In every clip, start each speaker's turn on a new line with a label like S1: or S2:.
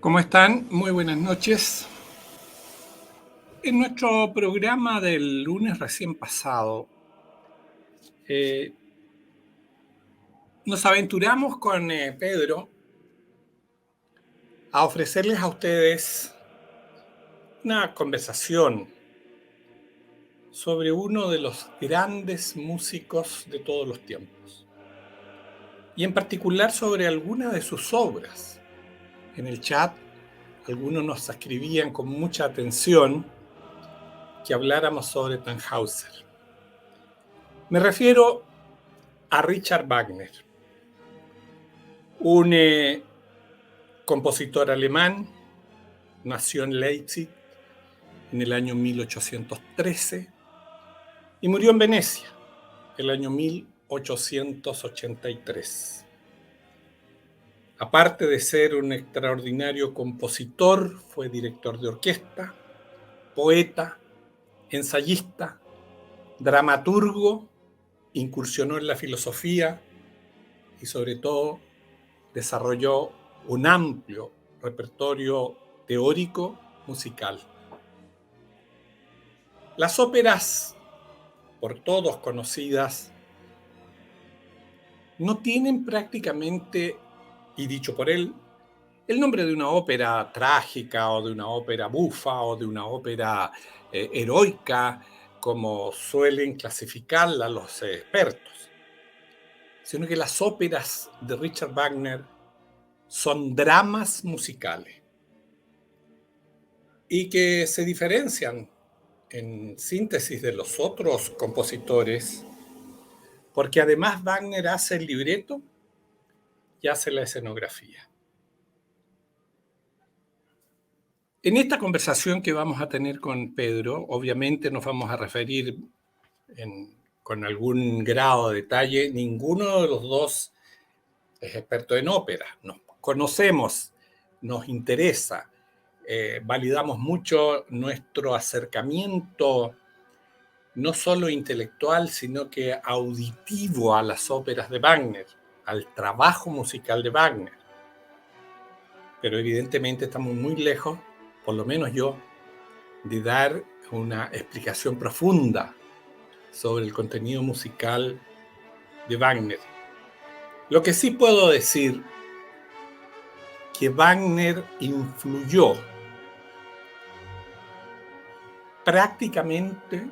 S1: ¿Cómo están? Muy buenas noches. En nuestro programa del lunes recién pasado, eh, nos aventuramos con Pedro a ofrecerles a ustedes una conversación sobre uno de los grandes músicos de todos los tiempos, y en particular sobre algunas de sus obras. En el chat, algunos nos escribían con mucha atención que habláramos sobre Tannhäuser. Me refiero a Richard Wagner, un compositor alemán. Nació en Leipzig en el año 1813 y murió en Venecia el año 1883. Aparte de ser un extraordinario compositor, fue director de orquesta, poeta, ensayista, dramaturgo, incursionó en la filosofía y sobre todo desarrolló un amplio repertorio teórico musical. Las óperas, por todos conocidas, no tienen prácticamente, y dicho por él, el nombre de una ópera trágica o de una ópera bufa o de una ópera heroica, como suelen clasificarla los expertos, sino que las óperas de Richard Wagner son dramas musicales y que se diferencian en síntesis de los otros compositores, porque además Wagner hace el libreto y hace la escenografía. En esta conversación que vamos a tener con Pedro, obviamente nos vamos a referir con algún grado de detalle. Ninguno de los dos es experto en ópera. Nos conocemos, nos interesa, validamos mucho nuestro acercamiento, no solo intelectual, sino que auditivo a las óperas de Wagner, al trabajo musical de Wagner. Pero evidentemente estamos muy lejos, por lo menos yo, de dar una explicación profunda sobre el contenido musical de Wagner. Lo que sí puedo decir que Wagner influyó prácticamente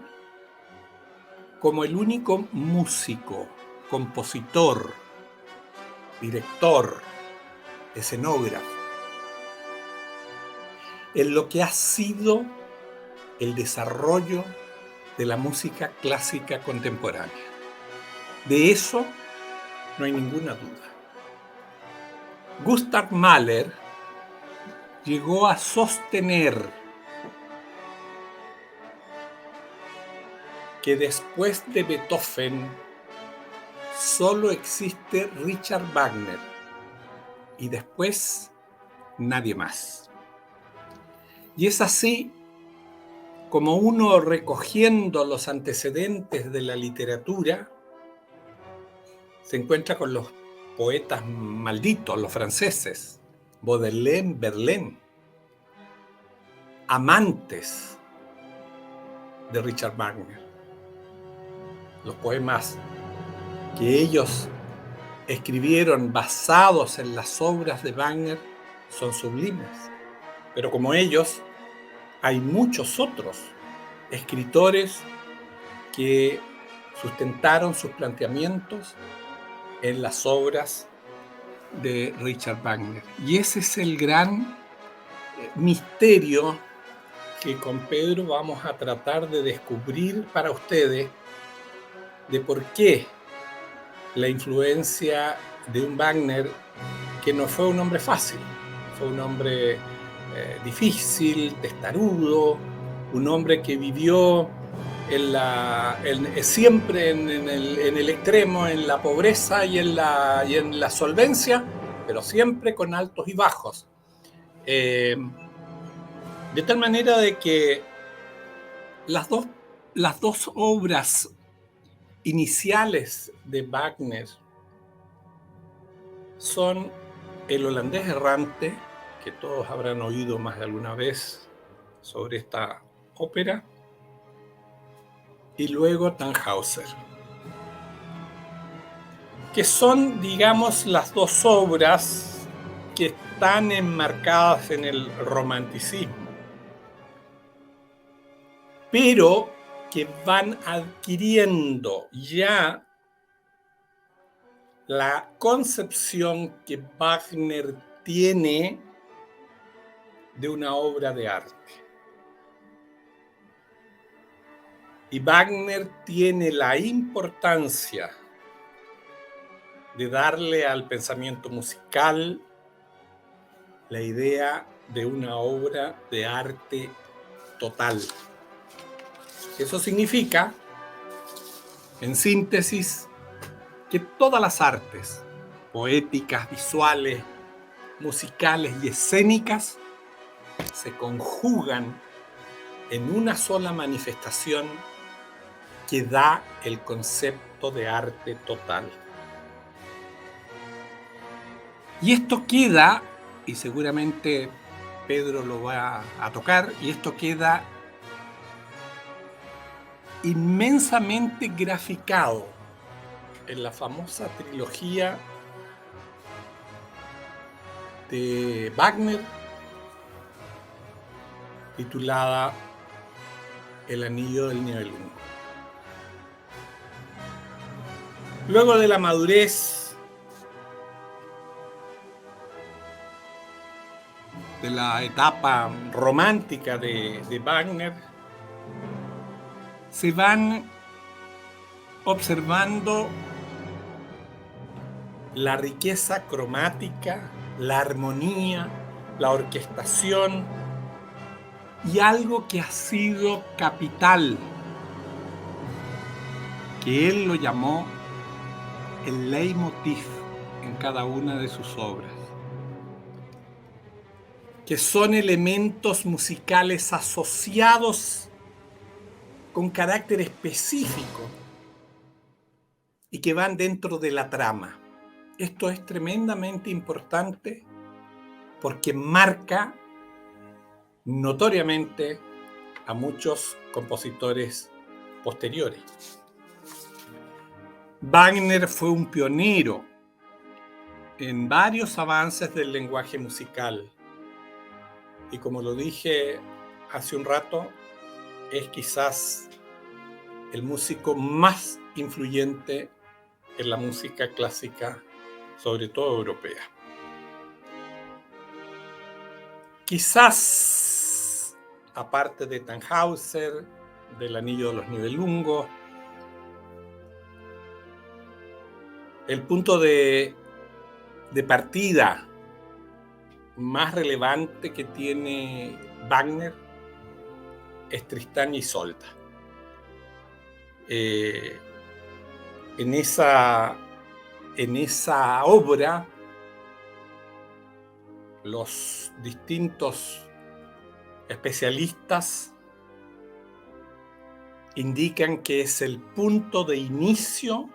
S1: como el único músico, compositor, director, escenógrafo, en lo que ha sido el desarrollo de la música clásica contemporánea. De eso no hay ninguna duda. Gustav Mahler llegó a sostener que después de Beethoven solo existe Richard Wagner y después nadie más. Y es así como uno, recogiendo los antecedentes de la literatura, se encuentra con los poetas malditos, los franceses, Baudelaire, Verlaine, amantes de Richard Wagner. Los poemas que ellos escribieron basados en las obras de Wagner son sublimes, pero como ellos, hay muchos otros escritores que sustentaron sus planteamientos en las obras de Richard Wagner. Y ese es el gran misterio que con Pedro vamos a tratar de descubrir para ustedes, de por qué la influencia de un Wagner que no fue un hombre fácil, fue un hombre difícil, testarudo, un hombre que vivió siempre en el extremo, en la pobreza y en la solvencia, pero siempre con altos y bajos. De tal manera de que las dos obras iniciales de Wagner son El holandés errante que todos habrán oído más de alguna vez sobre esta ópera, y luego Tannhäuser, que son, digamos, las dos obras que están enmarcadas en el romanticismo, pero que van adquiriendo ya la concepción que Wagner tiene de una obra de arte. Y Wagner tiene la importancia de darle al pensamiento musical la idea de una obra de arte total. Eso significa, en síntesis, que todas las artes, poéticas, visuales, musicales y escénicas, se conjugan en una sola manifestación que da el concepto de arte total. Y esto queda, y seguramente Pedro lo va a tocar, y esto queda inmensamente graficado en la famosa trilogía de Wagner titulada El Anillo del Nibelungo. Luego de la madurez de la etapa romántica de Wagner, se van observando la riqueza cromática, la armonía, la orquestación y algo que ha sido capital, que él lo llamó el leitmotiv en cada una de sus obras, que son elementos musicales asociados con carácter específico y que van dentro de la trama. Esto es tremendamente importante porque marca notoriamente a muchos compositores posteriores. Wagner fue un pionero en varios avances del lenguaje musical y, como lo dije hace un rato, es quizás el músico más influyente en la música clásica, sobre todo europea. Quizás, aparte de Tannhäuser, del Anillo de los Nibelungos, el punto de partida más relevante que tiene Wagner es Tristán y Isolda. En esa obra, los distintos especialistas indican que es el punto de inicio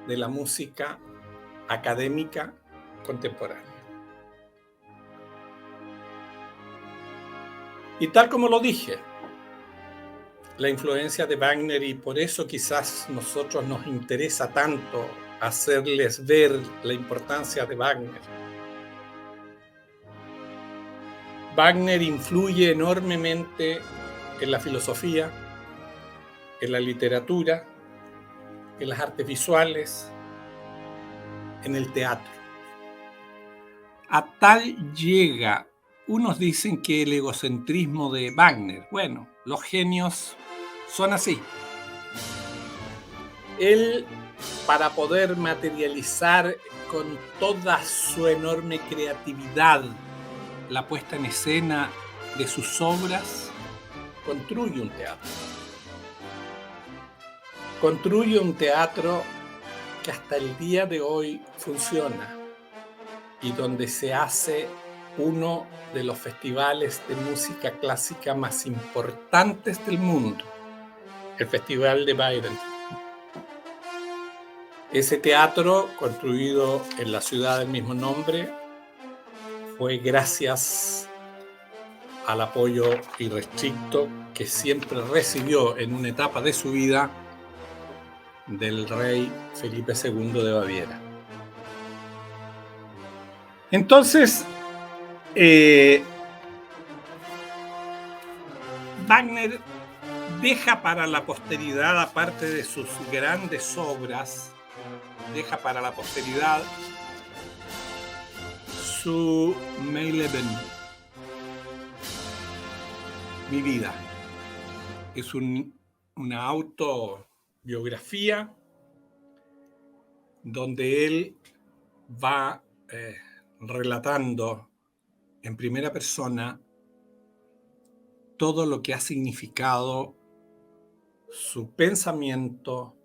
S1: de la música académica contemporánea. Y tal como lo dije, la influencia de Wagner, y por eso quizás nosotros nos interesa tanto hacerles ver la importancia de Wagner. Wagner influye enormemente en la filosofía, en la literatura, en las artes visuales, en el teatro. A tal llega, unos dicen que el egocentrismo de Wagner, bueno, los genios son así. Él, para poder materializar con toda su enorme creatividad la puesta en escena de sus obras, construye un teatro. Construye un teatro que hasta el día de hoy funciona y donde se hace uno de los festivales de música clásica más importantes del mundo, el Festival de Bayreuth. Ese teatro, construido en la ciudad del mismo nombre, fue gracias al apoyo irrestricto que siempre recibió en una etapa de su vida del rey Felipe II de Baviera. Entonces, Wagner deja para la posteridad, aparte de sus grandes obras, deja para la posteridad su Mein Leben, mi vida. Es una autobiografía donde él va relatando en primera persona todo lo que ha significado su pensamiento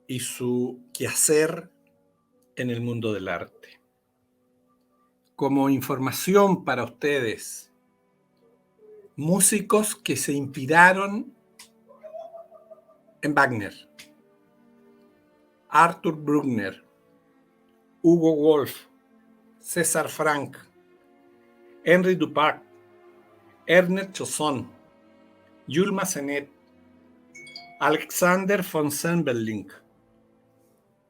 S1: y su quehacer en el mundo del arte. Como información para ustedes, músicos que se inspiraron en Wagner: Arthur Bruckner, Hugo Wolf, César Franck, Henri Duparc, Ernest Chausson, Jules Massenet, Alexander von Cymbeline,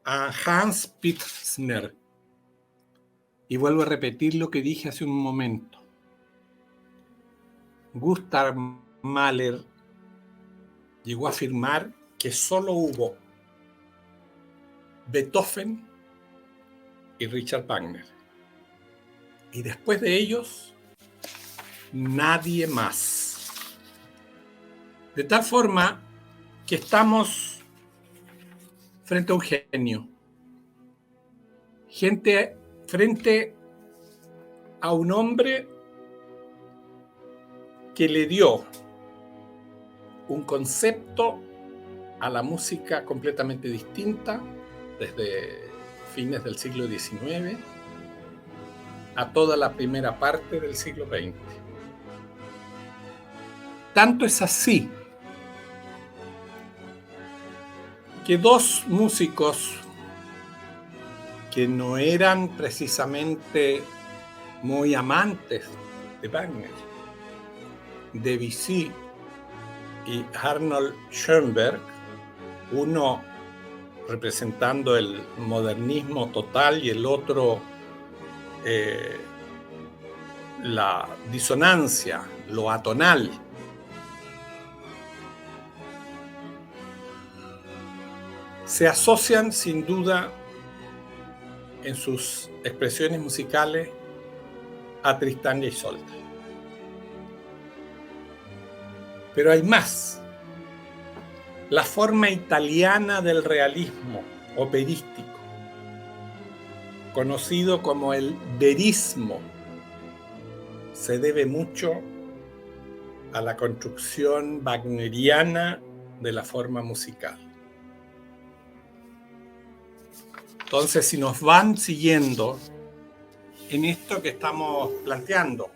S1: Hans Pfister. Y vuelvo a repetir lo que dije hace un momento. Gustav Mahler llegó a afirmar que solo hubo Beethoven y Richard Wagner. Y después de ellos, nadie más. De tal forma que estamos frente a un genio. Frente a un hombre que le dio un concepto a la música completamente distinta desde fines del siglo XIX a toda la primera parte del siglo XX. Tanto es así que dos músicos que no eran precisamente muy amantes de Wagner, Debussy y Arnold Schoenberg, uno representando el modernismo total y el otro la disonancia, lo atonal. Se asocian sin duda en sus expresiones musicales a Tristán y Isolde. Pero hay más. La forma italiana del realismo operístico, conocido como el verismo, se debe mucho a la construcción wagneriana de la forma musical. Entonces, si nos van siguiendo en esto que estamos planteando,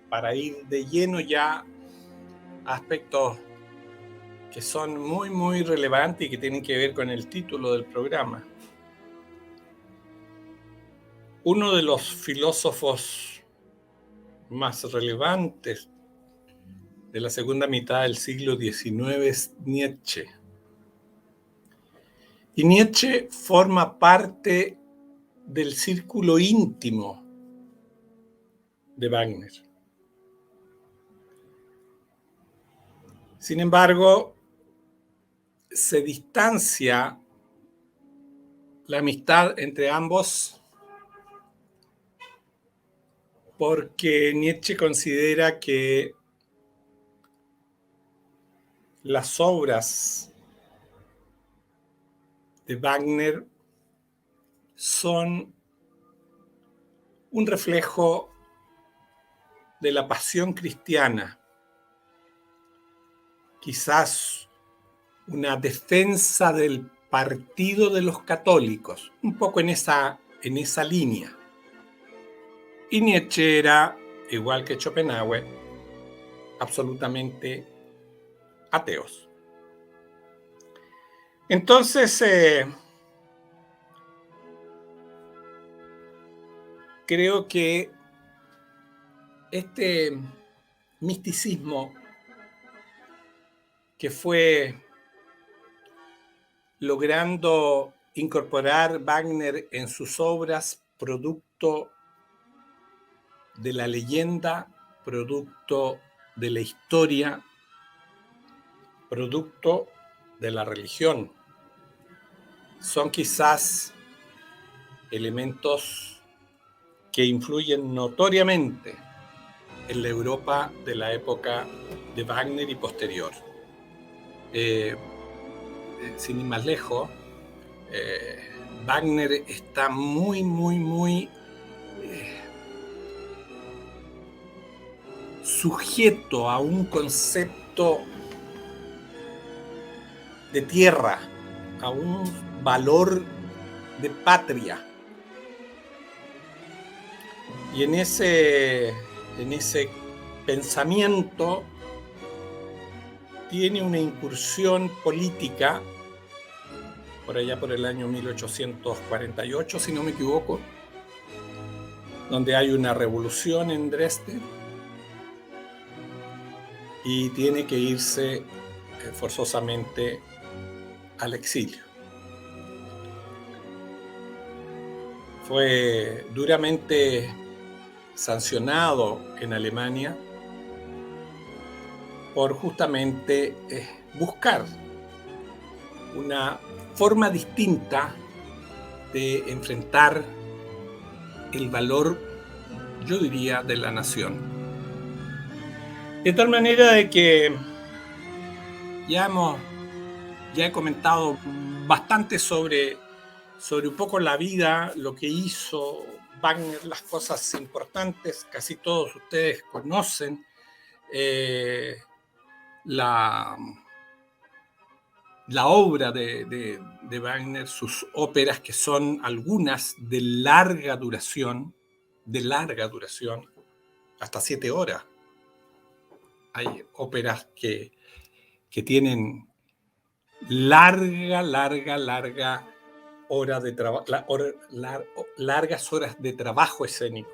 S1: para ir de lleno ya a aspectos que son muy, muy relevantes y que tienen que ver con el título del programa. Uno de los filósofos más relevantes de la segunda mitad del siglo XIX es Nietzsche. Y Nietzsche forma parte del círculo íntimo de Wagner. Sin embargo, se distancia la amistad entre ambos porque Nietzsche considera que las obras de Wagner son un reflejo de la pasión cristiana, quizás una defensa del partido de los católicos, un poco en esa línea. Y Nietzsche era, igual que Schopenhauer, absolutamente ateos. Entonces, creo que este misticismo que fue logrando incorporar Wagner en sus obras, producto de la leyenda, producto de la historia, producto de la religión, son quizás elementos que influyen notoriamente en la Europa de la época de Wagner y posterior. Sin ir más lejos, Wagner está muy sujeto a un concepto de tierra, a un valor de patria. Y en ese pensamiento tiene una incursión política por allá por el año 1848, si no me equivoco, donde hay una revolución en Dresde y tiene que irse forzosamente al exilio. Fue duramente sancionado en Alemania por justamente buscar una forma distinta de enfrentar el valor, yo diría, de la nación. De tal manera de que ya he comentado bastante sobre un poco la vida, lo que hizo Wagner, las cosas importantes, casi todos ustedes conocen la obra de Wagner, sus óperas, que son algunas de larga duración, hasta 7 horas. Hay óperas que tienen largas horas de trabajo escénico.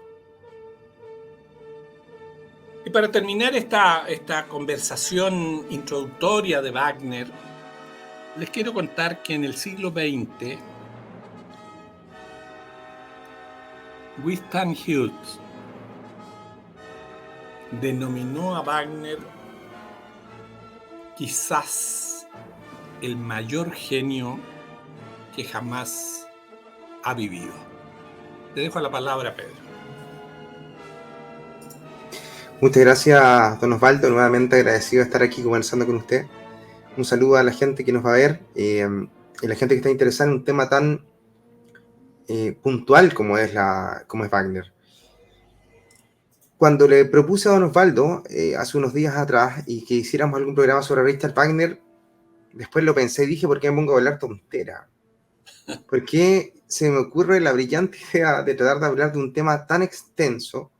S1: Y para terminar esta conversación introductoria de Wagner, les quiero contar que en el siglo XX, Winston Hughes denominó a Wagner quizás el mayor genio que jamás ha vivido. Te dejo la palabra, Pedro.
S2: Muchas gracias, don Osvaldo. Nuevamente agradecido de estar aquí conversando con usted. Un saludo a la gente que nos va a ver y la gente que está interesada en un tema tan puntual como es Wagner. Cuando le propuse a don Osvaldo hace unos días atrás y que hiciéramos algún programa sobre Richard Wagner, después lo pensé y dije, ¿por qué me pongo a hablar tontera? ¿Por qué se me ocurre la brillante idea de tratar de hablar de un tema tan extenso,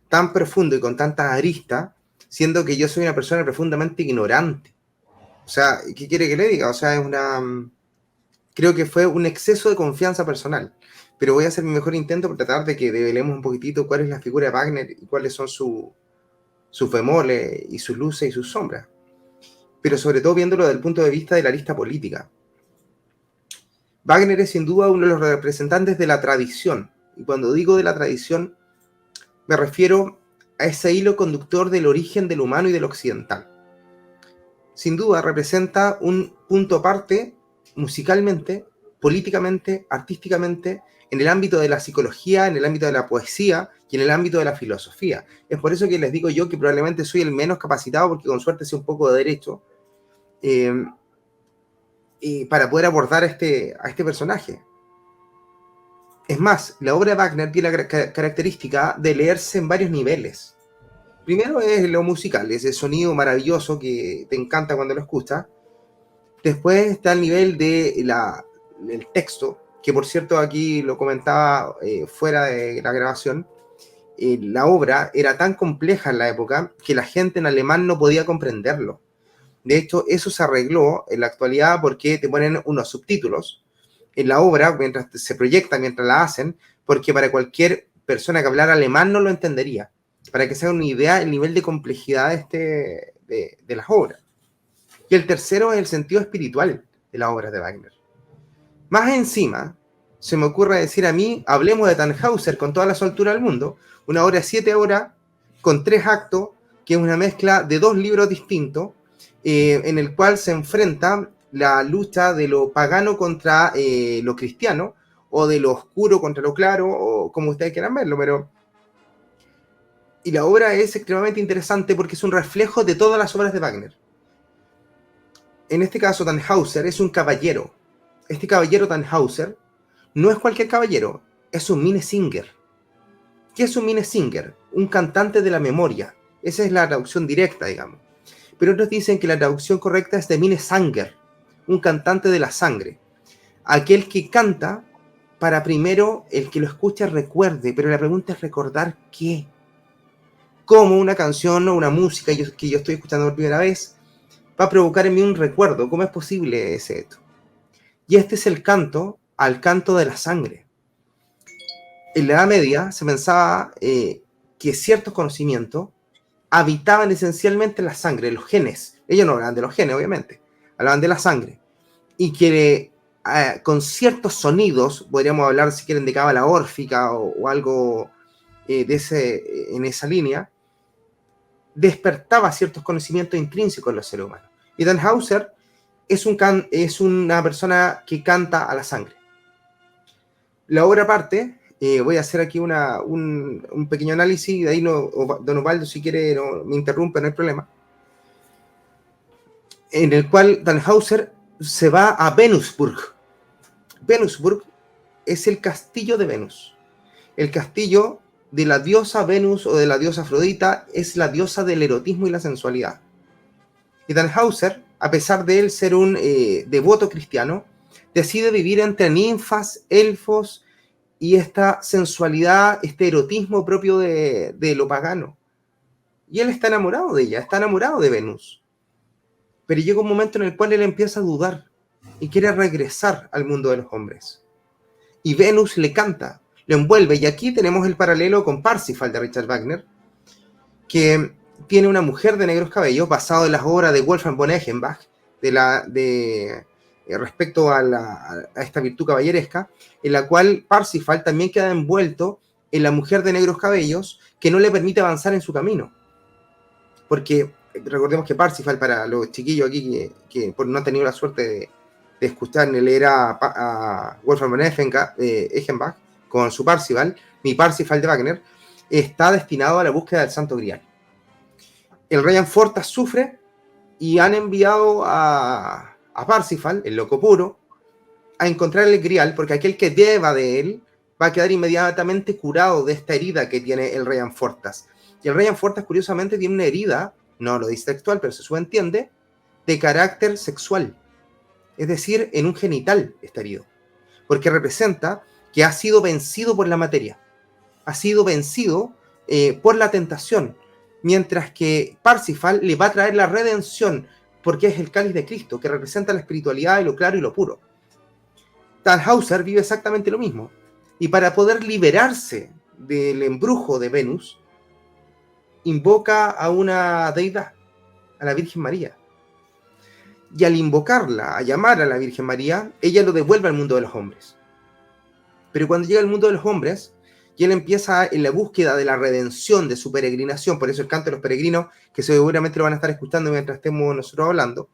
S2: tan profundo y con tantas aristas, siendo que yo soy una persona profundamente ignorante? O sea, ¿qué quiere que le diga? O sea, creo que fue un exceso de confianza personal. Pero voy a hacer mi mejor intento por tratar de que develemos un poquitito cuál es la figura de Wagner y cuáles son sus bemoles y sus luces y sus sombras. Pero sobre todo viéndolo desde el punto de vista de la arista política. Wagner es sin duda uno de los representantes de la tradición. Y cuando digo de la tradición, me refiero a ese hilo conductor del origen del humano y del occidental. Sin duda representa un punto aparte musicalmente, políticamente, artísticamente, en el ámbito de la psicología, en el ámbito de la poesía y en el ámbito de la filosofía. Es por eso que les digo yo que probablemente soy el menos capacitado, porque con suerte sé un poco de derecho, para poder abordar a este personaje. Es más, la obra de Wagner tiene la característica de leerse en varios niveles. Primero es lo musical, ese sonido maravilloso que te encanta cuando lo escuchas. Después está el nivel del texto, que por cierto aquí lo comentaba fuera de la grabación. La obra era tan compleja en la época que la gente en alemán no podía comprenderlo. De hecho, eso se arregló en la actualidad porque te ponen unos subtítulos en la obra mientras se proyecta, mientras la hacen, porque para cualquier persona que hablara alemán no lo entendería. Para que se hagan una idea el nivel de complejidad de las obras. Y el tercero es el sentido espiritual de las obras de Wagner. Más encima, se me ocurre decir a mí, hablemos de Tannhäuser con toda la soltura del mundo, una obra de 7 horas, con 3 actos, que es una mezcla de 2 libros distintos, en el cual se enfrenta la lucha de lo pagano contra lo cristiano, o de lo oscuro contra lo claro, o como ustedes quieran verlo, pero... Y la obra es extremadamente interesante porque es un reflejo de todas las obras de Wagner. En este caso, Tannhäuser es un caballero. Este caballero Tannhäuser no es cualquier caballero, es un Minnesänger. ¿Qué es un Minnesänger? Un cantante de la memoria. Esa es la traducción directa, digamos. Pero otros dicen que la traducción correcta es de Minnesänger, un cantante de la sangre. Aquel que canta para primero el que lo escucha recuerde, pero la pregunta es recordar qué. Como una canción o una música que yo estoy escuchando por primera vez va a provocar en mí un recuerdo. ¿Cómo es posible ese hecho? Y este es el canto al canto de la sangre. En la Edad Media se pensaba que ciertos conocimientos habitaban esencialmente en la sangre, los genes. Ellos no hablaban de los genes, obviamente, hablaban de la sangre. Y que con ciertos sonidos, podríamos hablar, si quieren, de cábala órfica o algo en esa línea, despertaba ciertos conocimientos intrínsecos en los seres humanos. Y Tannhäuser es una persona que canta a la sangre. La obra parte, voy a hacer aquí un pequeño análisis, de ahí don Osvaldo, si quiere, me interrumpe, no hay problema, en el cual Tannhäuser se va a Venusburg. Venusburg es el castillo de Venus. El castillo de la diosa Venus o de la diosa Afrodita es la diosa del erotismo y la sensualidad. Y Tannhäuser, a pesar de él ser un devoto cristiano, decide vivir entre ninfas, elfos y esta sensualidad, este erotismo propio de lo pagano. Y él está enamorado de ella, está enamorado de Venus. Pero llega un momento en el cual él empieza a dudar y quiere regresar al mundo de los hombres. Y Venus le canta, lo envuelve. Y aquí tenemos el paralelo con Parsifal de Richard Wagner, que tiene una mujer de negros cabellos basado en las obras de Wolfgang von Eichenbach respecto a esta virtud caballeresca, en la cual Parsifal también queda envuelto en la mujer de negros cabellos que no le permite avanzar en su camino. Porque recordemos que Parsifal, para los chiquillos aquí que no han tenido la suerte de escuchar ni leer a Wolfgang von Eichenbach con su Parsifal, mi Parsifal de Wagner, está destinado a la búsqueda del Santo Grial. El rey Anfortas sufre y han enviado a Parsifal, el loco puro, a encontrar el Grial, porque aquel que deba de él va a quedar inmediatamente curado de esta herida que tiene el rey Anfortas. Y el rey Anfortas, curiosamente, tiene una herida, no lo dice textual, pero se subentiende, de carácter sexual. Es decir, en un genital está herido. Porque representa que ha sido vencido por la materia. Ha sido vencido por la tentación. Mientras que Parsifal le va a traer la redención, porque es el cáliz de Cristo, que representa la espiritualidad y lo claro y lo puro. Tannhäuser vive exactamente lo mismo. Y para poder liberarse del embrujo de Venus, invoca a una deidad, a la Virgen María. Y al invocarla, a llamar a la Virgen María, ella lo devuelve al mundo de los hombres. Pero cuando llega al mundo de los hombres, y él empieza en la búsqueda de la redención de su peregrinación, por eso el canto de los peregrinos, que seguramente lo van a estar escuchando mientras estemos nosotros hablando,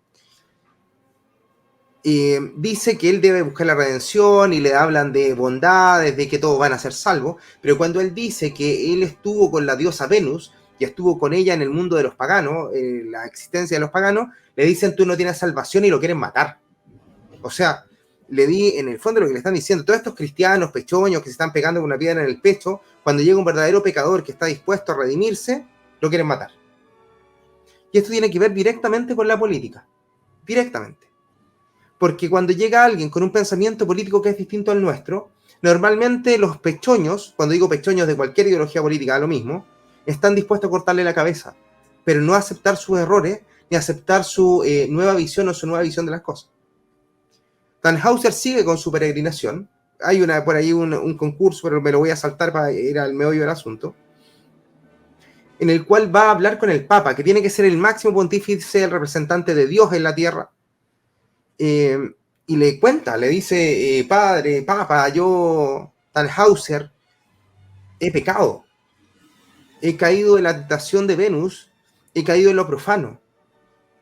S2: dice que él debe buscar la redención y le hablan de bondades, de que todos van a ser salvos, pero cuando él dice que él estuvo con la diosa Venus y estuvo con ella en el mundo de los paganos, la existencia de los paganos, le dicen tú no tienes salvación y lo quieren matar. O sea, en el fondo lo que le están diciendo, todos estos cristianos pechoños que se están pegando con una piedra en el pecho, cuando llega un verdadero pecador que está dispuesto a redimirse, lo quieren matar. Y esto tiene que ver directamente con la política. Directamente. Porque cuando llega alguien con un pensamiento político que es distinto al nuestro, normalmente los pechoños, cuando digo pechoños de cualquier ideología política, da lo mismo, están dispuestos a cortarle la cabeza, pero no a aceptar sus errores, ni a aceptar su nueva visión o su nueva visión de las cosas. Tannhäuser sigue con su peregrinación, hay por ahí un concurso, pero me lo voy a saltar para ir al meollo del asunto, en el cual va a hablar con el Papa, que tiene que ser el máximo pontífice, el representante de Dios en la tierra, y le cuenta, le dice, padre, Papa, yo, Tannhäuser, he pecado, he caído en la tentación de Venus, he caído en lo profano.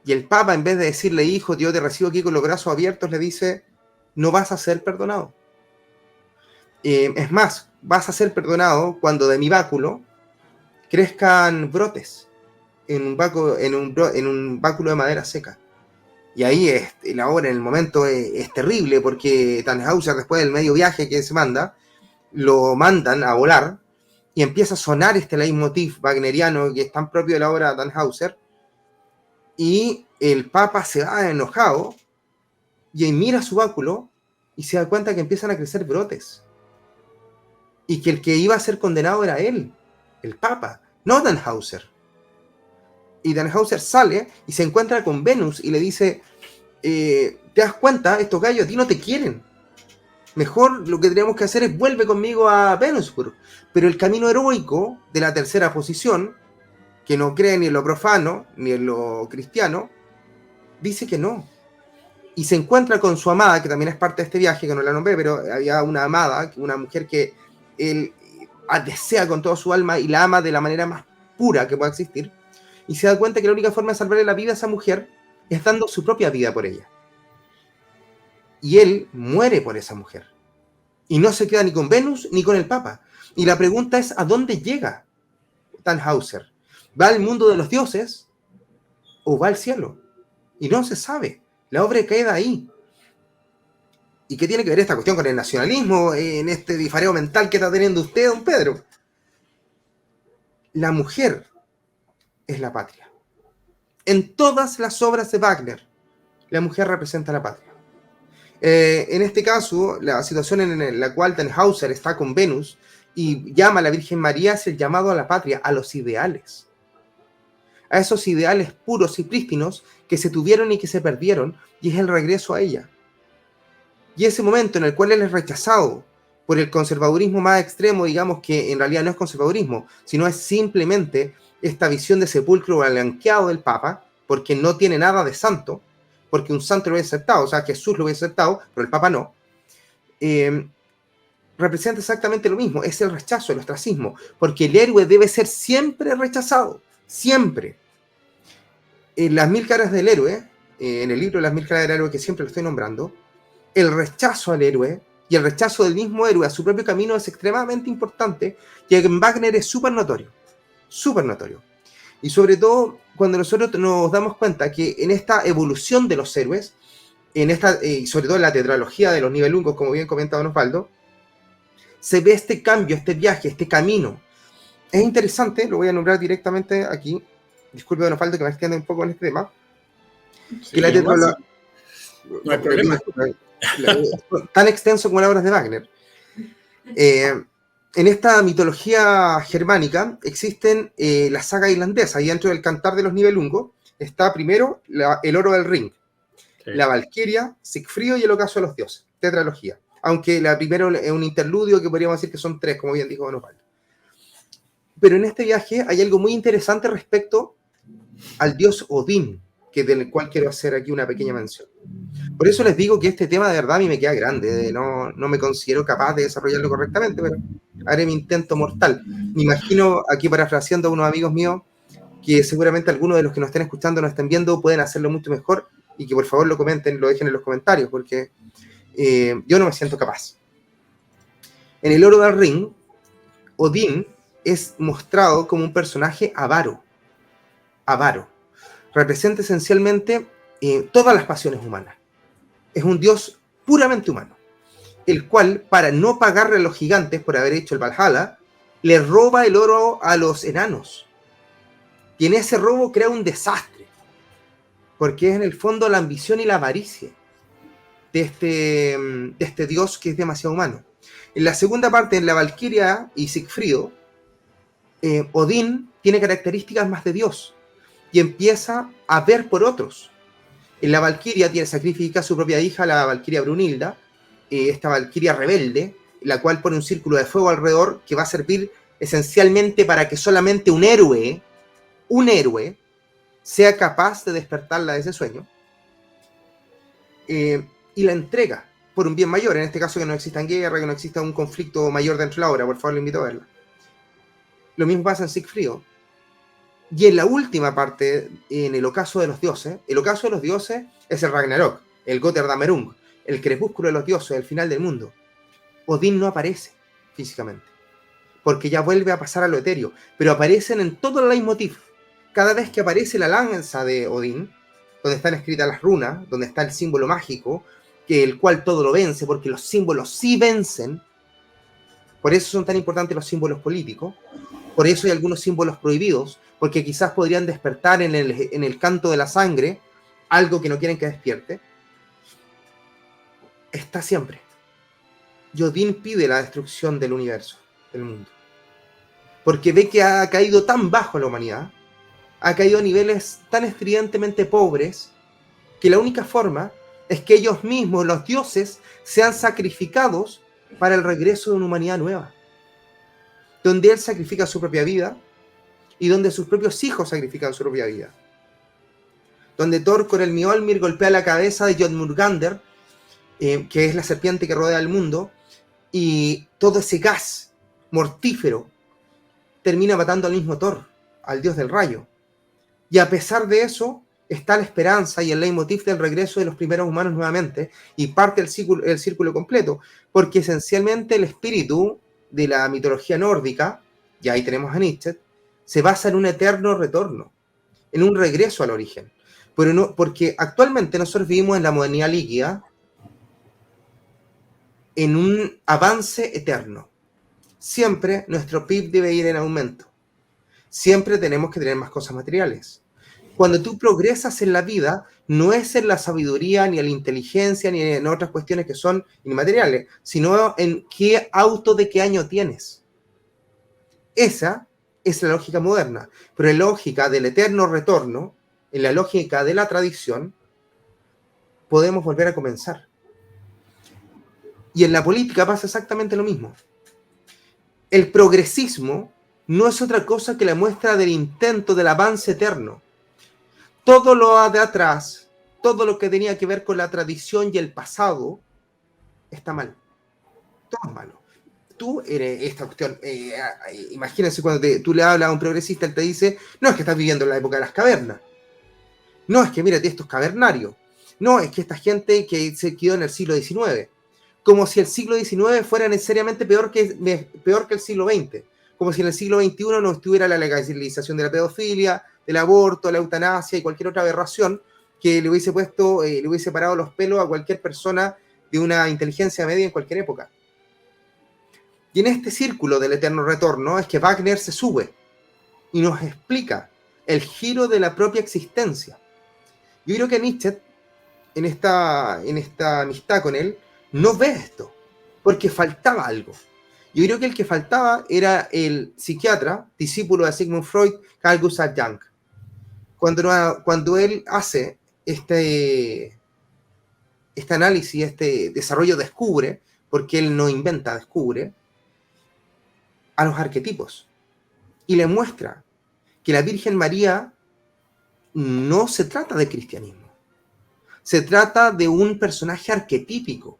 S2: Y el Papa, en vez de decirle, hijo, yo te recibo aquí con los brazos abiertos, le dice, no vas a ser perdonado. Es más, vas a ser perdonado cuando de mi báculo crezcan brotes en un báculo de madera seca. Y ahí la hora, en el momento, es terrible, porque Tannhäuser, después del medio viaje que se manda, lo mandan a volar, y empieza a sonar este leitmotiv wagneriano que es tan propio de la obra de Tannhäuser, y el Papa se va enojado, y mira su báculo, y se da cuenta que empiezan a crecer brotes, y que el que iba a ser condenado era él, el Papa, no Tannhäuser. Y Tannhäuser sale y se encuentra con Venus y le dice, ¿te das cuenta? Estos gallos a ti no te quieren. Mejor lo que tenemos que hacer es vuelve conmigo a Venusburg. Pero el camino heroico de la tercera posición, que no cree ni en lo profano ni en lo cristiano, dice que no. Y se encuentra con su amada, que también es parte de este viaje, que no la nombré, pero había una amada, una mujer que él desea con toda su alma y la ama de la manera más pura que pueda existir. Y se da cuenta que la única forma de salvarle la vida a esa mujer es dando su propia vida por ella. Y él muere por esa mujer. Y no se queda ni con Venus ni con el Papa. Y la pregunta es, ¿a dónde llega Tannhäuser? ¿Va al mundo de los dioses o va al cielo? Y no se sabe. La obra queda ahí. ¿Y qué tiene que ver esta cuestión con el nacionalismo en este difareo mental que está teniendo usted, don Pedro? La mujer es la patria. En todas las obras de Wagner, la mujer representa la patria. En este caso, la situación en la cual Tannhäuser está con Venus y llama a la Virgen María es el llamado a la patria, a los ideales. A esos ideales puros y prístinos que se tuvieron y que se perdieron, y es el regreso a ella. Y ese momento en el cual él es rechazado por el conservadurismo más extremo, digamos que en realidad no es conservadurismo, sino es simplemente esta visión de sepulcro blanqueado del Papa, porque no tiene nada de santo, porque un santo lo hubiera aceptado, o sea, Jesús lo hubiera aceptado, pero el Papa no, representa exactamente lo mismo, es el rechazo, el ostracismo, porque el héroe debe ser siempre rechazado, siempre. En Las Mil Caras del Héroe, en el libro Las Mil Caras del Héroe, que siempre lo estoy nombrando, el rechazo al héroe y el rechazo del mismo héroe a su propio camino es extremadamente importante, y en Wagner es súper notorio, súper notorio. Y sobre todo cuando nosotros nos damos cuenta que en esta evolución de los héroes, y sobre todo en la tetralogía de los Nibelungos, como bien comentaba Osvaldo, se ve este cambio, este viaje, este camino. Es interesante, lo voy a nombrar directamente aquí, disculpe don Osvaldo que me extienda un poco en este tema, sí, que la tetralogía...
S1: No hay problema.
S2: Tan extenso como las obras de Wagner. En esta mitología germánica existen la saga irlandesa, y dentro del Cantar de los Nibelungos está primero el Oro del Ring, sí, la Valquiria, Sigfrido y el Ocaso de los Dioses, tetralogía. Aunque la primero es un interludio que podríamos decir que son tres, como bien dijo Don Osvaldo. Pero en este viaje hay algo muy interesante respecto al dios Odín, del cual quiero hacer aquí una pequeña mención. Por eso les digo que este tema de verdad a mí me queda grande, no me considero capaz de desarrollarlo correctamente, pero haré mi intento mortal. Me imagino, aquí parafraseando a unos amigos míos, que seguramente algunos de los que nos estén escuchando, nos estén viendo, pueden hacerlo mucho mejor, y que por favor lo comenten, lo dejen en los comentarios, porque yo no me siento capaz. En el Oro del Ring, Odín es mostrado como un personaje avaro. Representa esencialmente todas las pasiones humanas. Es un dios puramente humano, el cual, para no pagarle a los gigantes por haber hecho el Valhalla, le roba el oro a los enanos. Y en ese robo crea un desastre, porque es en el fondo la ambición y la avaricia de este dios que es demasiado humano. En la segunda parte, en la Valquiria y Sigfrido, Odín tiene características más de Dios y empieza a ver por otros. En la Valquiria sacrifica a su propia hija, la Valquiria Brunilda, esta valquiria rebelde, la cual pone un círculo de fuego alrededor que va a servir esencialmente para que solamente un héroe sea capaz de despertarla de ese sueño, y la entrega por un bien mayor, en este caso que no exista guerra, que no exista un conflicto mayor dentro de la obra. Por favor, le invito a verla. Lo mismo pasa en Siegfried. Y en la última parte, en el ocaso de los dioses, el ocaso de los dioses es el Ragnarok, el Götterdämmerung, el crepúsculo de los dioses, el final del mundo. Odín no aparece físicamente, porque ya vuelve a pasar a lo etéreo, pero aparecen en todo el leitmotiv. Cada vez que aparece la lanza de Odín, donde están escritas las runas, donde está el símbolo mágico, que el cual todo lo vence, porque los símbolos sí vencen. Por eso son tan importantes los símbolos políticos. Por eso hay algunos símbolos prohibidos, porque quizás podrían despertar en el canto de la sangre algo que no quieren que despierte. Está siempre. Y Odín pide la destrucción del universo, del mundo. Porque ve que ha caído tan bajo la humanidad, ha caído a niveles tan estridentemente pobres, que la única forma es que ellos mismos, los dioses, sean sacrificados para el regreso de una humanidad nueva. Donde él sacrifica su propia vida y donde sus propios hijos sacrifican su propia vida. Donde Thor con el Mjolnir golpea la cabeza de Jotmurgander, que es la serpiente que rodea el mundo, y todo ese gas mortífero termina matando al mismo Thor, al dios del rayo. Y a pesar de eso, está la esperanza y el leitmotiv del regreso de los primeros humanos nuevamente, y parte el círculo completo, porque esencialmente el espíritu de la mitología nórdica, y ahí tenemos a Nietzsche, se basa en un eterno retorno, en un regreso al origen. Pero no, porque actualmente nosotros vivimos en la modernidad líquida, en un avance eterno. Siempre nuestro PIB debe ir en aumento. Siempre tenemos que tener más cosas materiales. Cuando tú progresas en la vida, no es en la sabiduría, ni en la inteligencia, ni en otras cuestiones que son inmateriales, sino en qué auto de qué año tienes. Esa es la lógica moderna. Pero en la lógica del eterno retorno, en la lógica de la tradición, podemos volver a comenzar. Y en la política pasa exactamente lo mismo. El progresismo no es otra cosa que la muestra del intento del avance eterno. Todo lo de atrás, todo lo que tenía que ver con la tradición y el pasado, está mal. Todo es malo. Tú eres esta cuestión. Imagínense cuando tú le hablas a un progresista, él te dice, no es que estás viviendo en la época de las cavernas. No es que, mírate, estos cavernarios. No, es que esta gente que se quedó en el siglo XIX. Como si el siglo XIX fuera necesariamente peor que el siglo XX. Como si en el siglo XXI no estuviera la legalización de la pedofilia, del aborto, la eutanasia y cualquier otra aberración que le hubiese parado los pelos a cualquier persona de una inteligencia media en cualquier época. Y en este círculo del eterno retorno es que Wagner se sube y nos explica el giro de la propia existencia. Yo creo que Nietzsche, en esta amistad con él, no ve esto, porque faltaba algo. Yo creo que el que faltaba era el psiquiatra, discípulo de Sigmund Freud, Carl Gustav Jung. Cuando él hace este análisis, este desarrollo, descubre, porque él no inventa, descubre, a los arquetipos. Y le muestra que la Virgen María no se trata de cristianismo. Se trata de un personaje arquetípico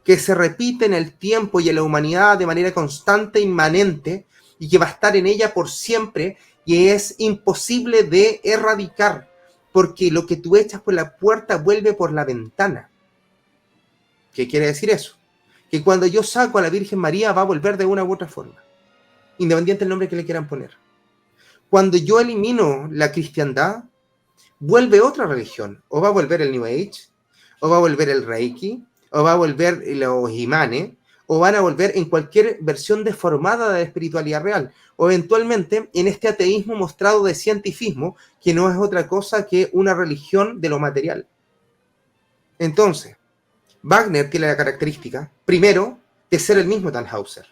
S2: que se repite en el tiempo y en la humanidad de manera constante, inmanente, y que va a estar en ella por siempre, y es imposible de erradicar, porque lo que tú echas por la puerta vuelve por la ventana. ¿Qué quiere decir eso? Que cuando yo saco a la Virgen María va a volver de una u otra forma, independiente del nombre que le quieran poner. Cuando yo elimino la cristiandad, vuelve otra religión, o va a volver el New Age, o va a volver el Reiki, o va a volver los imanes, o van a volver en cualquier versión deformada de la espiritualidad real, o eventualmente en este ateísmo mostrado de cientifismo, que no es otra cosa que una religión de lo material. Entonces, Wagner tiene la característica, primero, de ser el mismo Tannhäuser.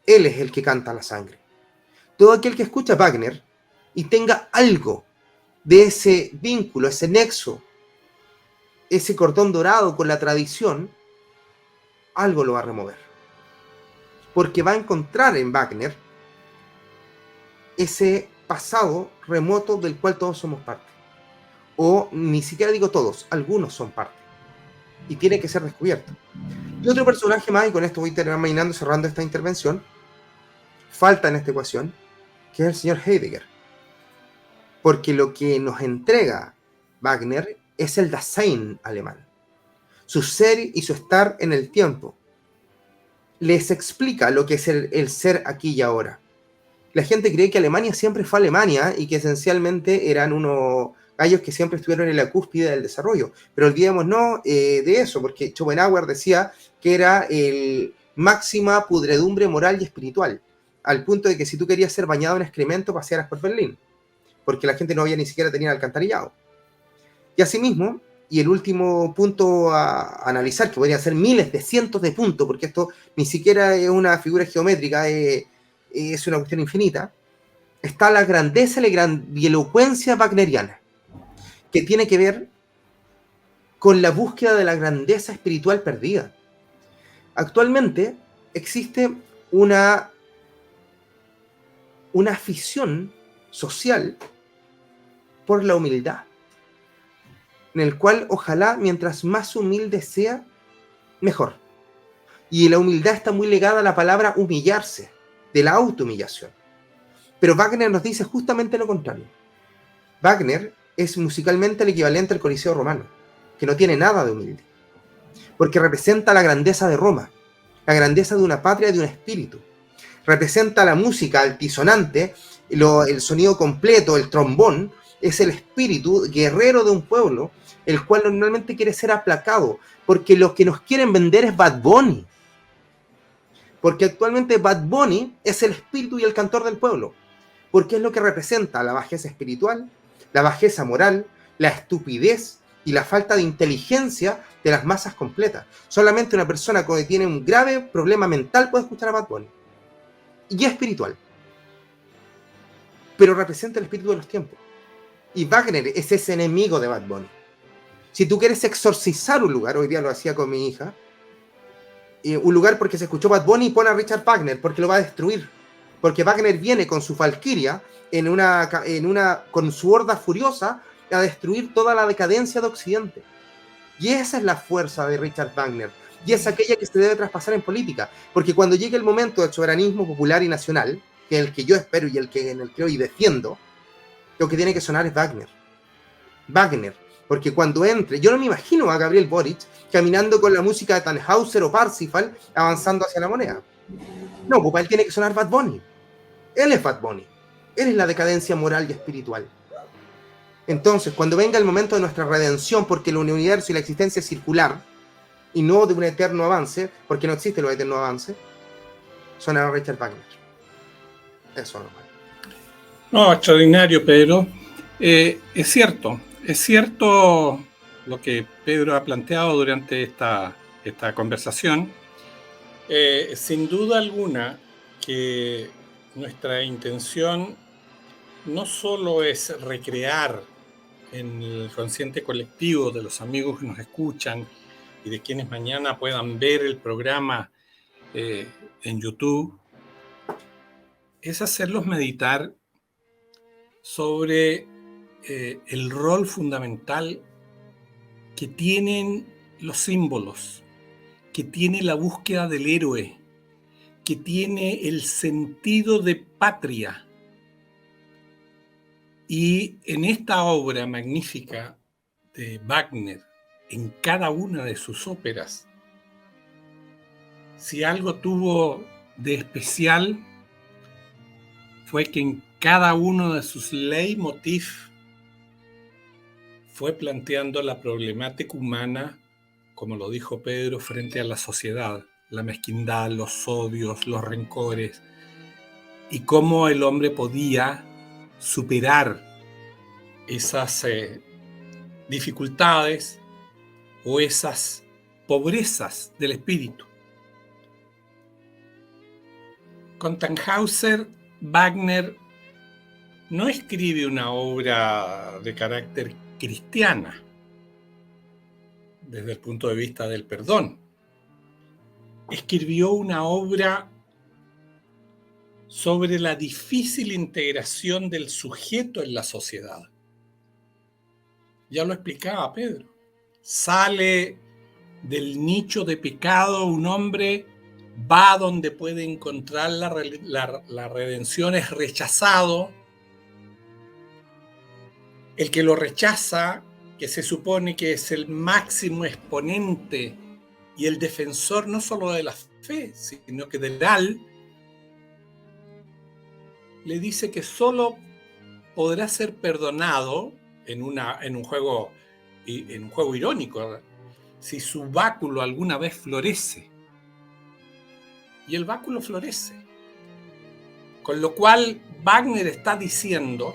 S2: Él es el que canta la sangre. Todo aquel que escucha Wagner y tenga algo de ese vínculo, ese nexo, ese cordón dorado con la tradición, algo lo va a remover. Porque va a encontrar en Wagner ese pasado remoto del cual todos somos parte. O ni siquiera digo todos, algunos son parte. Y tiene que ser descubierto. Y otro personaje más, y con esto voy terminando, cerrando esta intervención, falta en esta ecuación, que es el señor Heidegger. Porque lo que nos entrega Wagner es el Dasein alemán. Su ser y su estar en el tiempo. Les explica lo que es el ser aquí y ahora. La gente cree que Alemania siempre fue Alemania y que esencialmente eran unos gallos que siempre estuvieron en la cúspide del desarrollo. Pero olvidémonos de eso, porque Schopenhauer decía que era el máxima pudredumbre moral y espiritual, al punto de que si tú querías ser bañado en excremento, pasearas por Berlín, porque la gente no había ni siquiera tenido alcantarillado. Y asimismo, y el último punto a analizar, que podrían ser miles de cientos de puntos, porque esto ni siquiera es una figura geométrica, es una cuestión infinita, está la grandeza y la grandilocuencia wagneriana, que tiene que ver con la búsqueda de la grandeza espiritual perdida. Actualmente existe una afición social por la humildad, en el cual ojalá mientras más humilde sea, mejor. Y la humildad está muy ligada a la palabra humillarse, de la autohumillación. Pero Wagner nos dice justamente lo contrario. Wagner es musicalmente el equivalente al Coliseo romano, que no tiene nada de humilde, porque representa la grandeza de Roma, la grandeza de una patria y de un espíritu. Representa la música altisonante, el sonido completo, el trombón, es el espíritu guerrero de un pueblo, el cual normalmente quiere ser aplacado, porque lo que nos quieren vender es Bad Bunny. Porque actualmente Bad Bunny es el espíritu y el cantor del pueblo, porque es lo que representa la bajeza espiritual, la bajeza moral, la estupidez y la falta de inteligencia de las masas completas. Solamente una persona que tiene un grave problema mental puede escuchar a Bad Bunny. Y es espiritual, pero representa el espíritu de los tiempos. Y Wagner es ese enemigo de Bad Bunny. Si tú quieres exorcizar un lugar, hoy día lo hacía con mi hija, un lugar porque se escuchó Bad Bunny, pone a Richard Wagner, porque lo va a destruir. Porque Wagner viene con su Valquiria, con su horda furiosa, a destruir toda la decadencia de Occidente. Y esa es la fuerza de Richard Wagner. Y es aquella que se debe traspasar en política. Porque cuando llegue el momento del soberanismo popular y nacional, que es el que yo espero y en el que hoy defiendo, lo que tiene que sonar es Wagner. Wagner. Porque cuando entre, yo no me imagino a Gabriel Boric caminando con la música de Tannhäuser o Parsifal avanzando hacia la moneda. No, pues él tiene que sonar Bad Bunny. Él es Bad Bunny. Él es la decadencia moral y espiritual. Entonces, cuando venga el momento de nuestra redención, porque el universo y la existencia es circular, y no de un eterno avance, porque no existe los eternos avances, sonará Richard Wagner. Eso no.
S1: No, extraordinario, Pedro. Es cierto lo que Pedro ha planteado durante esta conversación. Sin duda alguna que nuestra intención no solo es recrear en el consciente colectivo de los amigos que nos escuchan y de quienes mañana puedan ver el programa en YouTube, es hacerlos meditar sobre el rol fundamental que tienen los símbolos, que tiene la búsqueda del héroe, que tiene el sentido de patria. Y en esta obra magnífica de Wagner, en cada una de sus óperas, si algo tuvo de especial fue que en cada uno de sus leitmotiv fue planteando la problemática humana, como lo dijo Pedro, frente a la sociedad, la mezquindad, los odios, los rencores, y cómo el hombre podía superar esas dificultades o esas pobrezas del espíritu. Con Tannhäuser, Wagner no escribe una obra de carácter cristiana desde el punto de vista del perdón. escribió una obra sobre la difícil integración del sujeto en la sociedad. Ya lo explicaba Pedro. Sale del nicho de pecado un hombre, va donde puede encontrar la redención, es rechazado. El que lo rechaza, que se supone que es el máximo exponente y el defensor no solo de la fe, sino que del real, le dice que solo podrá ser perdonado en un juego irónico si su báculo alguna vez florece. Y el báculo florece. Con lo cual Wagner está diciendo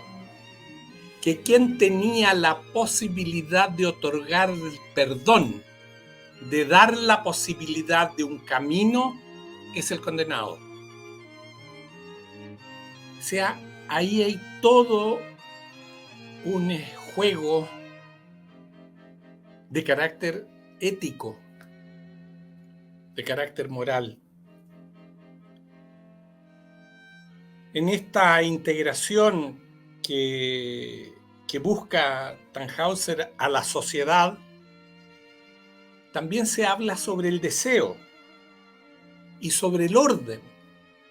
S1: que quien tenía la posibilidad de otorgar el perdón, de dar la posibilidad de un camino, es el condenado. O sea, ahí hay todo un juego de carácter ético, de carácter moral. En esta integración que busca Tannhäuser a la sociedad, también se habla sobre el deseo y sobre el orden,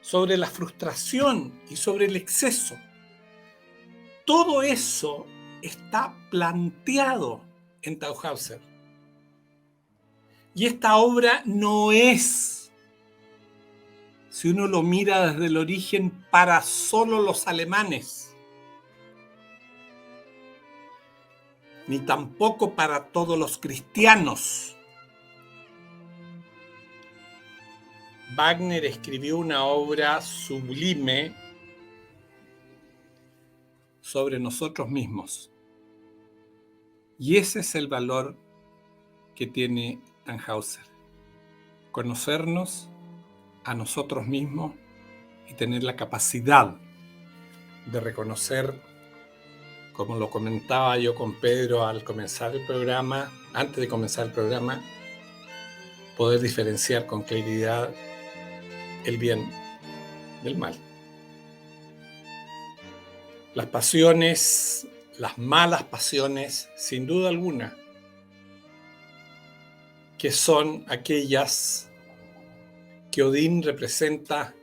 S1: sobre la frustración y sobre el exceso. Todo eso está planteado en Tannhäuser. Y esta obra no es, si uno lo mira desde el origen, para solo los alemanes, ni tampoco para todos los cristianos. Wagner escribió una obra sublime sobre nosotros mismos. Y ese es el valor que tiene Tannhäuser. Conocernos a nosotros mismos y tener la capacidad de reconocer, como lo comentaba yo con Pedro al comenzar el programa, antes de comenzar el programa, poder diferenciar con claridad el bien del mal. Las pasiones, las malas pasiones, sin duda alguna, que son aquellas que Odín representa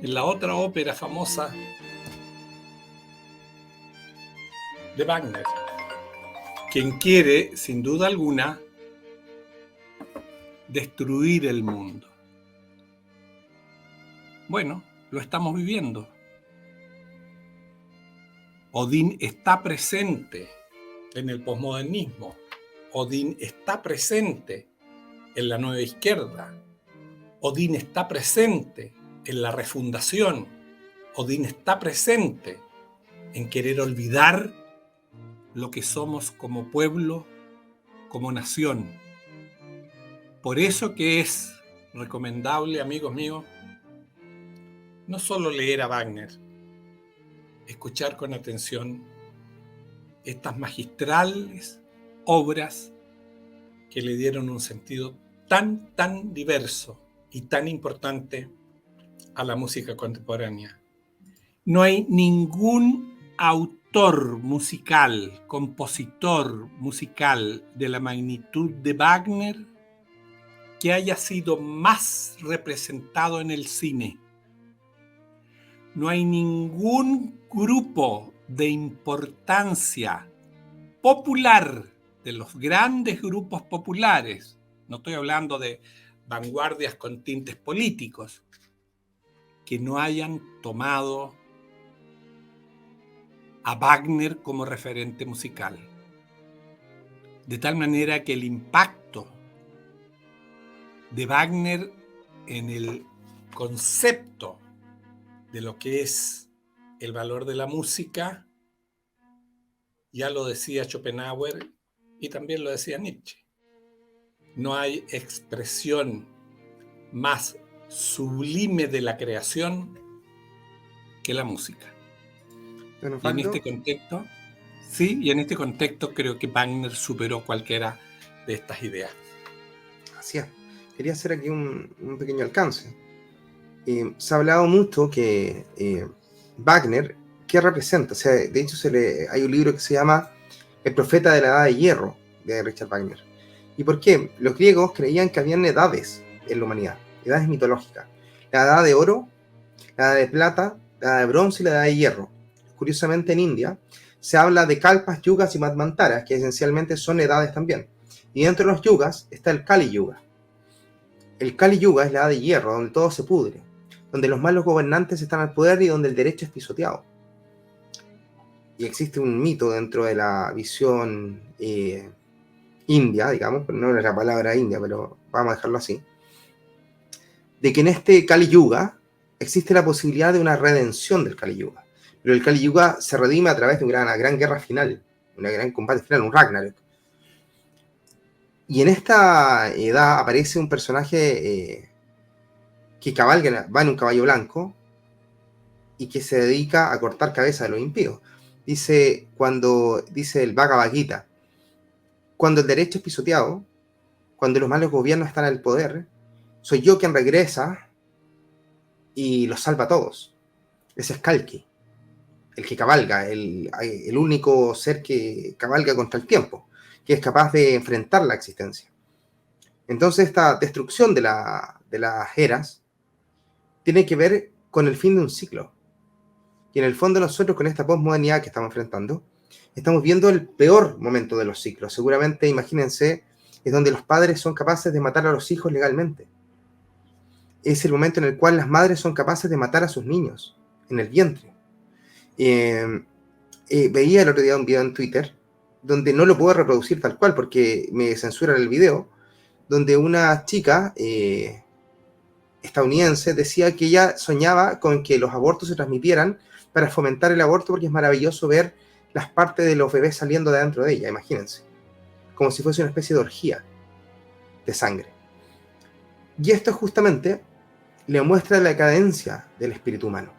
S1: en la otra ópera famosa de Wagner, quien quiere, sin duda alguna, destruir el mundo. Bueno, lo estamos viviendo. Odín está presente en el posmodernismo. Odín está presente en la nueva izquierda. Odín está presente en la refundación. Odín está presente en querer olvidar lo que somos como pueblo, como nación. Por eso que es recomendable, amigos míos, no solo leer a Wagner, escuchar con atención estas magistrales obras que le dieron un sentido tan diverso y tan importante a la música contemporánea. No hay ningún autor musical, compositor musical de la magnitud de Wagner que haya sido más representado en el cine. No hay ningún grupo de importancia popular, de los grandes grupos populares, no estoy hablando de vanguardias con tintes políticos, que no hayan tomado a Wagner como referente musical. De tal manera que el impacto de Wagner en el concepto de lo que es el valor de la música, ya lo decía Schopenhauer y también lo decía Nietzsche. No hay expresión más sublime de la creación que la música.
S2: Bueno,
S1: y en este contexto, sí, y en este contexto creo que Wagner superó cualquiera de estas ideas.
S2: Así es. quería hacer aquí un pequeño alcance. Se ha hablado mucho que Wagner, ¿qué representa? O sea, de hecho hay un libro que se llama El profeta de la edad de hierro, de Richard Wagner. ¿Y por qué? Los griegos creían que habían edades en la humanidad, edades mitológicas. La edad de oro, la edad de plata, la edad de bronce y la edad de hierro. Curiosamente, en India se habla de kalpas, yugas y manvantaras, que esencialmente son edades también. Y dentro de los yugas está el Kali Yuga. El Kali Yuga es la edad de hierro, donde todo se pudre, donde los malos gobernantes están al poder y donde el derecho es pisoteado. Y existe un mito dentro de la visión india, digamos, pero no es la palabra india, pero vamos a dejarlo así, de que en este Kali Yuga existe la posibilidad de una redención del Kali Yuga. Pero el Kali Yuga se redime a través de una gran guerra final, una gran combate final, un Ragnarok. Y en esta edad aparece un personaje que cabalga, va en un caballo blanco y que se dedica a cortar cabeza de los impíos. Dice el Bhagavad Gita, cuando el derecho es pisoteado, cuando los malos gobiernos están en el poder, soy yo quien regresa y los salva a todos. Ese es Kalki, el que cabalga, el único ser que cabalga contra el tiempo, que es capaz de enfrentar la existencia. Entonces esta destrucción de las eras tiene que ver con el fin de un ciclo. Y en el fondo nosotros, con esta posmodernidad que estamos enfrentando, estamos viendo el peor momento de los ciclos. Seguramente, imagínense, es donde los padres son capaces de matar a los hijos legalmente. Es el momento en el cual las madres son capaces de matar a sus niños en el vientre. Veía el otro día un video en Twitter, donde no lo puedo reproducir tal cual porque me censuran el video, donde una chica estadounidense decía que ella soñaba con que los abortos se transmitieran para fomentar el aborto, porque es maravilloso ver las partes de los bebés saliendo de dentro de ella, imagínense, como si fuese una especie de orgía de sangre. Y esto justamente le muestra la decadencia del espíritu humano.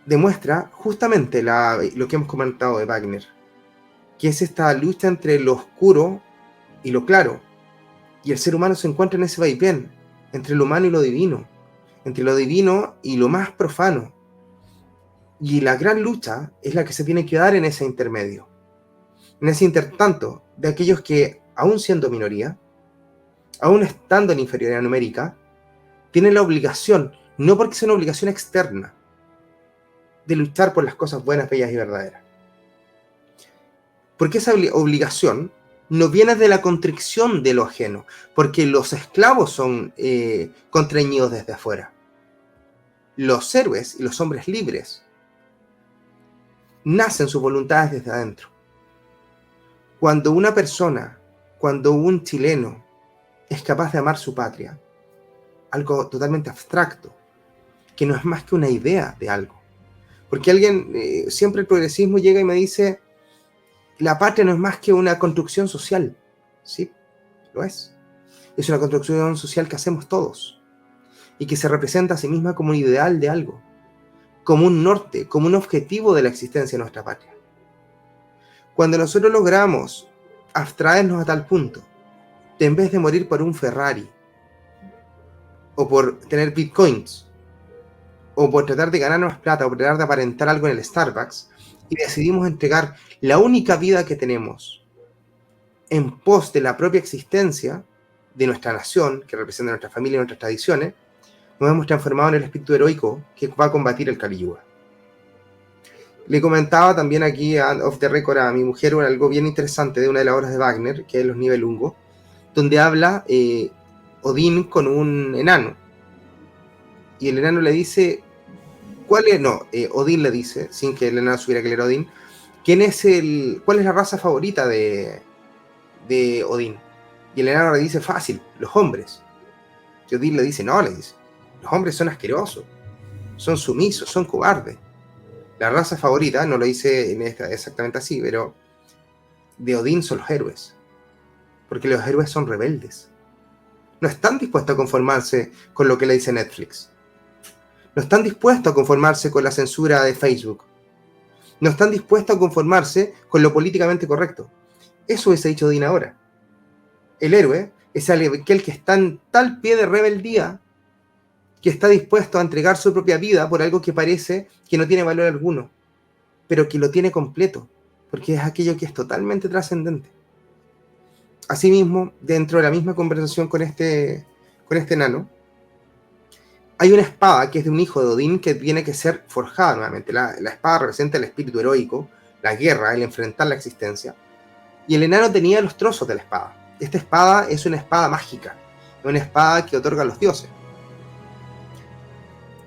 S2: Demuestra justamente lo que hemos comentado de Wagner, que es esta lucha entre lo oscuro y lo claro, y el ser humano se encuentra en ese vaivén entre lo humano y lo divino, entre lo divino y lo más profano. Y la gran lucha es la que se tiene que dar en ese intermedio, en ese intertanto de aquellos que, aún siendo minoría, aún estando en inferioridad numérica, tienen la obligación, no porque sea una obligación externa, de luchar por las cosas buenas, bellas y verdaderas. Porque esa obligación no viene de la contrición de lo ajeno, porque los esclavos son contrañidos desde afuera. Los héroes y los hombres libres nacen sus voluntades desde adentro. Cuando una persona, cuando un chileno es capaz de amar su patria, algo totalmente abstracto, que no es más que una idea de algo. Porque siempre el progresismo llega y me dice, la patria no es más que una construcción social. Sí, lo es. Es una construcción social que hacemos todos y que se representa a sí misma como un ideal de algo, como un norte, como un objetivo de la existencia de nuestra patria. Cuando nosotros logramos abstraernos a tal punto, de en vez de morir por un Ferrari, o por tener bitcoins, o por tratar de ganar más plata, o por tratar de aparentar algo en el Starbucks, y decidimos entregar la única vida que tenemos en pos de la propia existencia de nuestra nación, que representa nuestra familia y nuestras tradiciones, nos hemos transformado en el espíritu heroico que va a combatir el Kali Yuga. Le comentaba también aquí, off the record, a mi mujer algo bien interesante de una de las obras de Wagner, que es Los Nibelungos, donde habla Odín con un enano. Y el enano le dice, Odín le dice, sin que el enano supiera que él era Odín, ¿cuál es la raza favorita de Odín? Y el enano le dice, fácil, los hombres. Y Odín le dice, no, los hombres son asquerosos, son sumisos, son cobardes. La raza favorita, no lo dice exactamente así, pero de Odín son los héroes, porque los héroes son rebeldes. No están dispuestos a conformarse con lo que le dice Netflix. No están dispuestos a conformarse con la censura de Facebook. No están dispuestos a conformarse con lo políticamente correcto. Eso es dicho Odín ahora. El héroe Es aquel que está en tal pie de rebeldía que está dispuesto a entregar su propia vida por algo que parece que no tiene valor alguno, pero que lo tiene completo, porque es aquello que es totalmente trascendente. Asimismo, dentro de la misma conversación con este enano, hay una espada que es de un hijo de Odín que tiene que ser forjada nuevamente. La espada representa el espíritu heroico, la guerra, el enfrentar la existencia. Y el enano tenía los trozos de la espada. Esta espada es una espada mágica, una espada que otorga los dioses.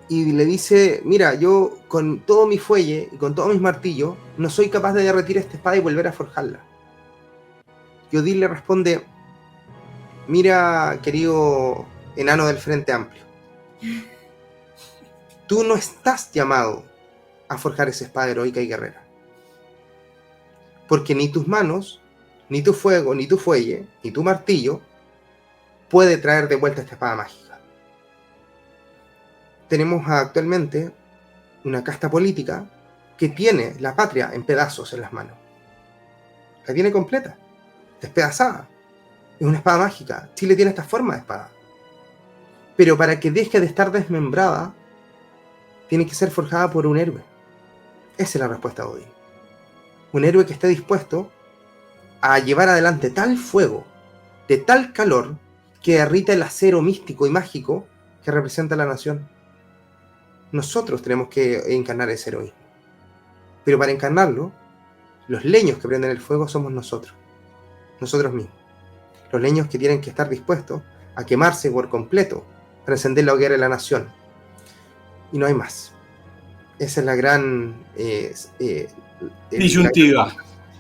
S2: Y le dice, mira, yo con todo mi fuelle y con todos mis martillos no soy capaz de derretir esta espada y volver a forjarla. Y Odín le responde, mira, querido enano del Frente Amplio, tú no estás llamado a forjar esa espada heroica y guerrera. Porque ni tus manos, ni tu fuego, ni tu fuelle, ni tu martillo puede traer de vuelta esta espada mágica. Tenemos actualmente una casta política que tiene la patria en pedazos en las manos. La tiene completa, despedazada. Es una espada mágica. Chile tiene esta forma de espada. Pero para que deje de estar desmembrada, tiene que ser forjada por un héroe. Esa es la respuesta de Odín. Un héroe que esté dispuesto a llevar adelante tal fuego, de tal calor, que derrita el acero místico y mágico que representa a la nación. Nosotros tenemos que encarnar ese heroísmo. Pero para encarnarlo, los leños que prenden el fuego somos nosotros mismos. Los leños que tienen que estar dispuestos a quemarse por completo para encender la hoguera de la nación. Y no hay más. Esa es la gran
S1: disyuntiva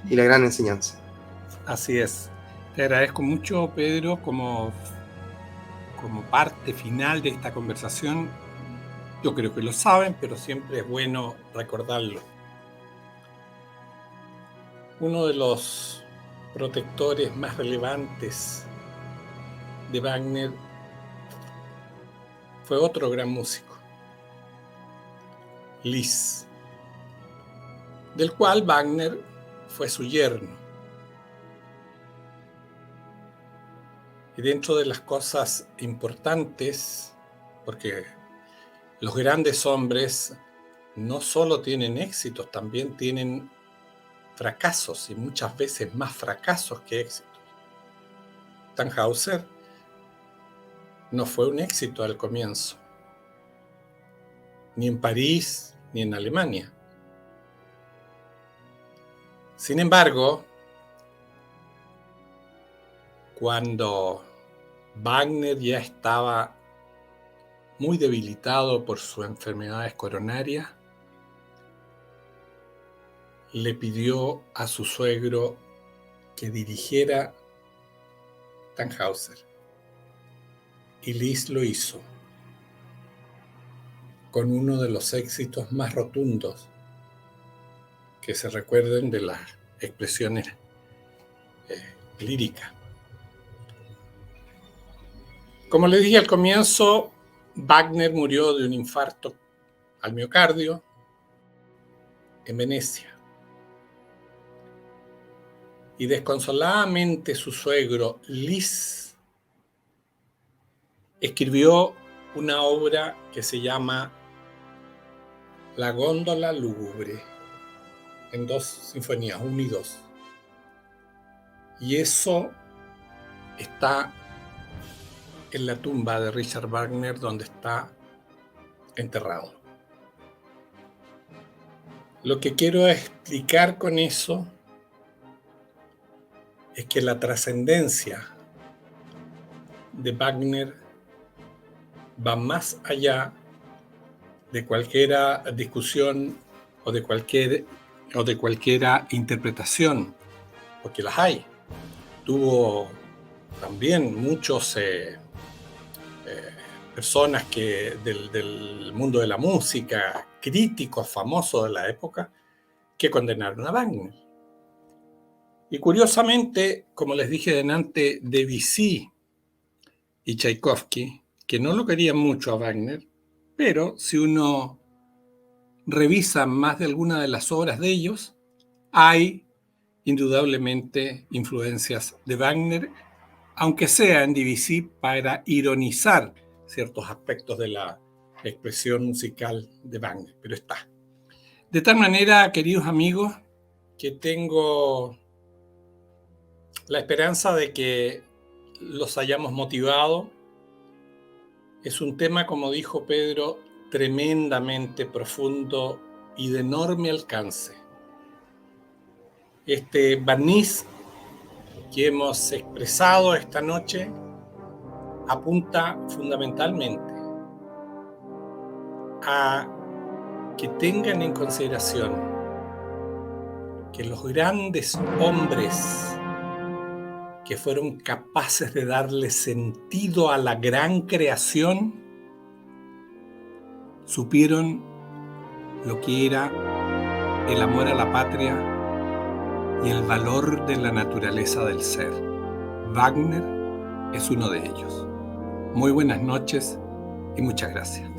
S2: y la gran enseñanza.
S1: Así es. Te agradezco mucho, Pedro, como parte final de esta conversación. Yo creo que lo saben, pero siempre es bueno recordarlo. Uno de los protectores más relevantes de Wagner fue otro gran músico, Liszt, del cual Wagner fue su yerno. Y dentro de las cosas importantes, porque los grandes hombres no solo tienen éxitos, también tienen fracasos, y muchas veces más fracasos que éxitos. Tannhäuser no fue un éxito al comienzo, ni en París, ni en Alemania. Sin embargo, cuando Wagner ya estaba muy debilitado por sus enfermedades coronarias, le pidió a su suegro que dirigiera Tannhäuser. Y Liszt lo hizo, con uno de los éxitos más rotundos que se recuerden de las expresiones líricas. Como le dije al comienzo, Wagner murió de un infarto al miocardio en Venecia. Y desconsoladamente su suegro Liszt escribió una obra que se llama La góndola lúgubre, en 2 sinfonías, 1 y 2. Y eso está en la tumba de Richard Wagner, donde está enterrado. Lo que quiero explicar con eso es que la trascendencia de Wagner va más allá de cualquier discusión o de cualquier interpretación, porque las hay. Tuvo también muchos personas del mundo de la música, críticos famosos de la época, que condenaron a Wagner. Y curiosamente, como les dije delante, Debussy y Tchaikovsky, que no lo querían mucho a Wagner, pero si uno revisa más de alguna de las obras de ellos, hay indudablemente influencias de Wagner aunque sea en DBC, para ironizar ciertos aspectos de la expresión musical de Wagner, pero está. De tal manera, queridos amigos, que tengo la esperanza de que los hayamos motivado. Es un tema, como dijo Pedro, tremendamente profundo y de enorme alcance. Este barniz que hemos expresado esta noche apunta fundamentalmente a que tengan en consideración que los grandes hombres que fueron capaces de darle sentido a la gran creación supieron lo que era el amor a la patria y el valor de la naturaleza del ser. Wagner es uno de ellos. Muy buenas noches y muchas gracias.